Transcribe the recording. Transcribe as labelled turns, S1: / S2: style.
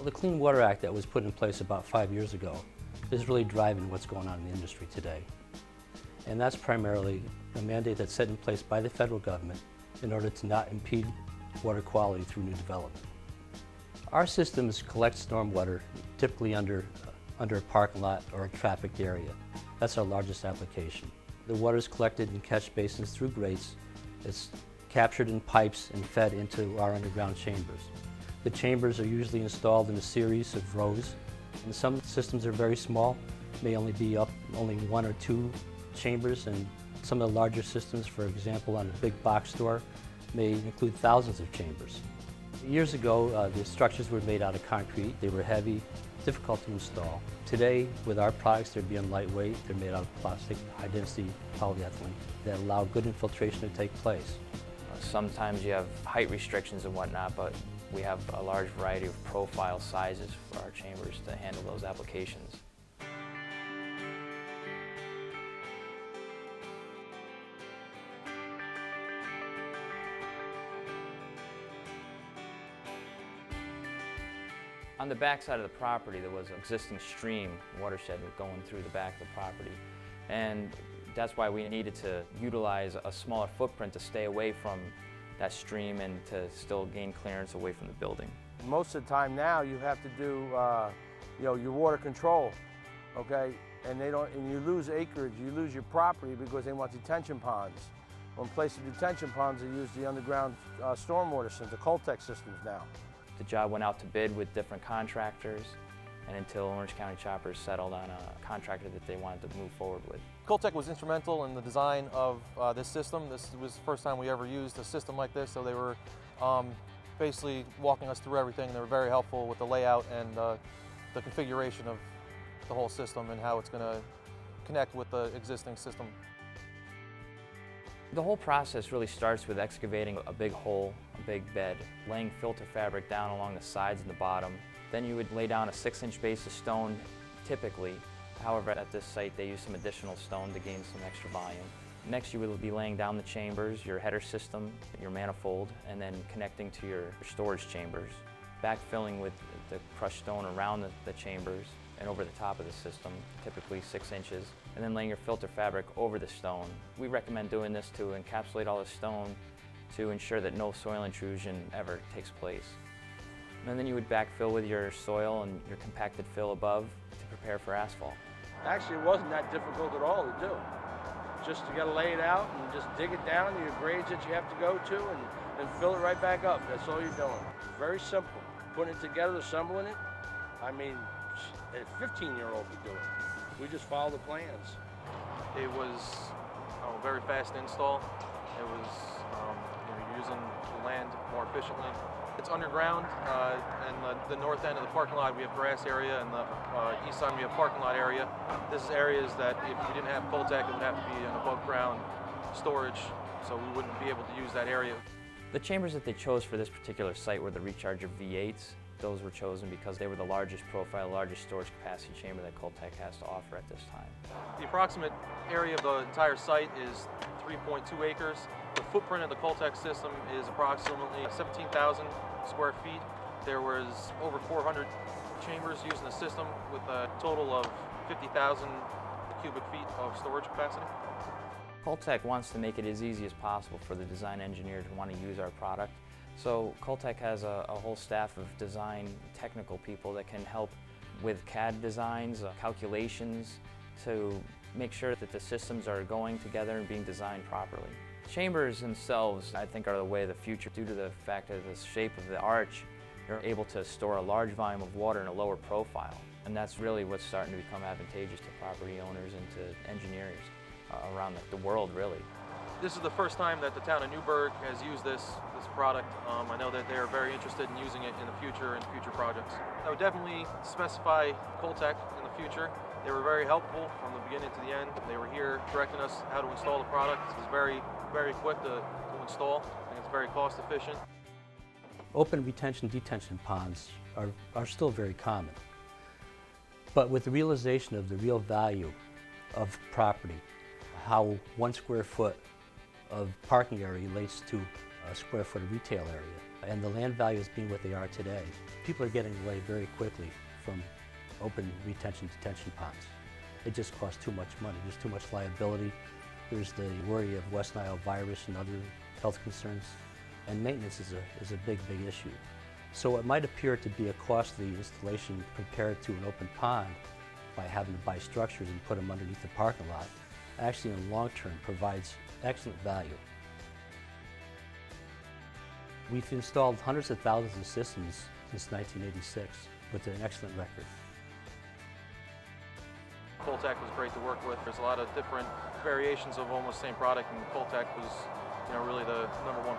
S1: Well, the Clean Water Act that was put in place about 5 years ago is really driving what's going on in the industry today. And that's primarily a mandate that's set in place by the federal government in order to not impede water quality through new development. Our systems collect stormwater typically under a parking lot or a trafficked area. That's our largest application. The water is collected in catch basins through grates. It's captured in pipes and fed into our underground chambers. The chambers are usually installed in a series of rows, and some systems are very small, may only be up only 1 or 2 chambers, and some of the larger systems, for example, on a big box store, may include thousands of chambers. Years ago, the structures were made out of concrete. They were heavy, difficult to install. Today, with our products, they're being lightweight. They're made out of plastic, high-density polyethylene that allow good infiltration to take place.
S2: Sometimes you have height restrictions and whatnot, but we have a large variety of profile sizes for our chambers to handle those applications. On the back side of the property, there was an existing stream watershed going through the back of the property, and that's why we needed to utilize a smaller footprint to stay away from that stream and to still gain clearance away from the building.
S3: Most of the time now you have to do your water control, okay? And you lose acreage, you lose your property because they want detention ponds. Well, in place of detention ponds, they use the underground stormwater systems, the CULTEC systems now.
S2: The job went out to bid with different contractors, and until Orange County Choppers settled on a contractor that they wanted to move forward with.
S4: CULTEC was instrumental in the design of this system. This was the first time we ever used a system like this, so they were basically walking us through everything. They were very helpful with the layout and the configuration of the whole system and how it's going to connect with the existing system.
S2: The whole process really starts with excavating a big hole, a big bed, laying filter fabric down along the sides and the bottom. Then you would lay down a 6-inch base of stone, typically. However, at this site they use some additional stone to gain some extra volume. Next, you would be laying down the chambers, your header system, your manifold, and then connecting to your storage chambers. Backfilling with the crushed stone around the chambers and over the top of the system, typically 6 inches, and then laying your filter fabric over the stone. We recommend doing this to encapsulate all the stone to ensure that no soil intrusion ever takes place. And then you would backfill with your soil and your compacted fill above to prepare for asphalt.
S3: Actually, it wasn't that difficult at all to do. Just you got to lay it out and just dig it down, your grades that you have to go to, and fill it right back up. That's all you're doing. Very simple. Putting it together, assembling it, I mean, a 15-year-old could do it. We just follow the plans.
S4: It was a very fast install. It was using the land more efficiently. It's underground, and the north end of the parking lot we have grass area, and the east side we have parking lot area. This is areas that if you didn't have CULTEC, it would have to be an above ground storage, so we wouldn't be able to use that area.
S2: The chambers that they chose for this particular site were the Recharger V8s. Those were chosen because they were the largest profile, largest storage capacity chamber that CULTEC has to offer at this time.
S4: The approximate area of the entire site is 3.2 acres. The footprint of the CULTEC system is approximately 17,000 square feet. There was over 400 chambers using the system with a total of 50,000 cubic feet of storage capacity.
S2: CULTEC wants to make it as easy as possible for the design engineer to want to use our product. So CULTEC has a whole staff of design technical people that can help with CAD designs, calculations, to make sure that the systems are going together and being designed properly. Chambers themselves, I think, are the way of the future due to the fact that the shape of the arch, you're able to store a large volume of water in a lower profile. And that's really what's starting to become advantageous to property owners and to engineers around the world, really.
S4: This is the first time that the town of Newburgh has used this product. I know that they're very interested in using it in the future and future projects. I would definitely specify CULTEC in the future. They were very helpful from the beginning to the end. They were here directing us how to install the product. It was very, very quick to install. I think it's very cost efficient.
S1: Open retention detention ponds are still very common. But with the realization of the real value of property, how 1 square foot of parking area relates to square foot of retail area. And the land values being what they are today, people are getting away very quickly from open detention ponds. It just costs too much money. There's too much liability. There's the worry of West Nile virus and other health concerns. And maintenance is a big, big issue. So it might appear to be a costly installation compared to an open pond by having to buy structures and put them underneath the parking lot. Actually, in the long term, provides excellent value. We've installed hundreds of thousands of systems since 1986 with an excellent record.
S4: CULTEC was great to work with. There's a lot of different variations of almost same product, and CULTEC was, really the #1